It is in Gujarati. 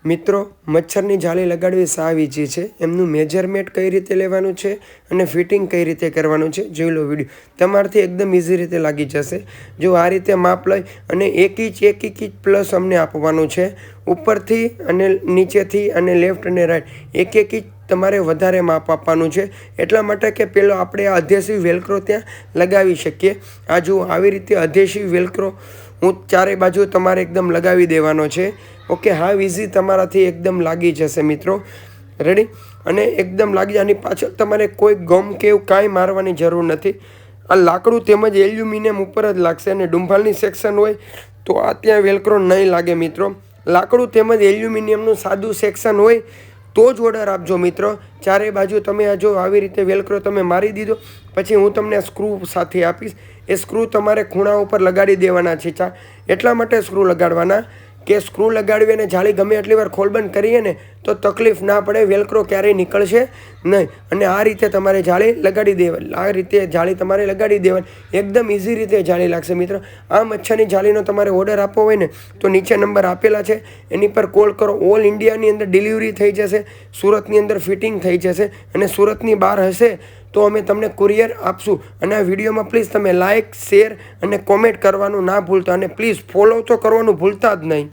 મિત્રો, મચ્છરની જાળી લગાડવી સાવ ઈઝી છે. એમનું મેજરમેન્ટ કઈ રીતે લેવાનું છે અને ફિટિંગ કઈ રીતે કરવાનું છે જોઈ લો વિડીયો. તમારાથી એકદમ ઇઝી રીતે લાગી જશે. જો આ રીતે માપ લઈ અને 1 ઇંચ પ્લસ અમને આપવાનું છે. ઉપરથી અને નીચેથી અને લેફ્ટ અને રાઈટ 1 ઇંચ તમારે વધારે માપ આપવાનું છે. એટલા માટે કે પેલો આપણે આ અધેસિવ વેલ્ક્રો ત્યાં લગાવી શકીએ. આ જુઓ, આવી રીતે અધેસિવ વેલ્ક્રો હું ચારે બાજુ તમારે એકદમ લગાવી દેવાનો છે. ઓકે, હા, ઇઝી તમારાથી એકદમ લાગી જશે મિત્રો. રેડી? અને એકદમ લાગી. આની પાછળ તમારે કોઈ ગમ કે એવું કાંઈ મારવાની જરૂર નથી. આ લાકડું તેમજ એલ્યુમિનિયમ ઉપર જ લાગશે. અને ડુંભાલની સેક્શન હોય તો આ ત્યાં વેલ્ક્રો નહીં લાગે મિત્રો. લાકડું તેમજ એલ્યુમિનિયમનું સાદું સેક્શન હોય તો જ ઓર્ડર આપજો મિત્રો. ચારે બાજુ તમે આ જો આવી રીતે વેલ્ક્રો તમે મારી દીધો પછી હું તમને સ્ક્રૂ સાથે આપીશ. એ સ્ક્રૂ તમારે ખૂણા ઉપર લગાડી દેવાના છે. એટલા માટે સ્ક્રૂ લગાડવાના કે સ્ક્રૂ લગાડવી અને જાળી ગમે એટલી વાર ખોલબંધ કરીએ ને તો તકલીફ ના પડે, વેલ્ક્રો ક્યારેય નીકળશે નહીં. અને આ રીતે તમારે જાળી લગાડી દેવાની. આ રીતે જાળી તમારે લગાડી દેવાની. એકદમ ઇઝી રીતે જાળી લાગશે મિત્રો. આ મચ્છરની જાળીનો તમારે ઓર્ડર આપવો હોય ને તો નીચે નંબર આપેલા છે, એની પર કોલ કરો. ઓલ ઇન્ડિયાની અંદર ડિલિવરી થઈ જશે. સુરતની અંદર ફિટિંગ થઈ જશે. અને સુરતની બહાર હશે તો અમે તમને કુરિયર આપશું. અને આ વિડીયોમાં પ્લીઝ તમે લાઇક, શેર અને કોમેન્ટ કરવાનું ના ભૂલતા. અને પ્લીઝ ફોલો તો કરવાનું ભૂલતા જ નહીં.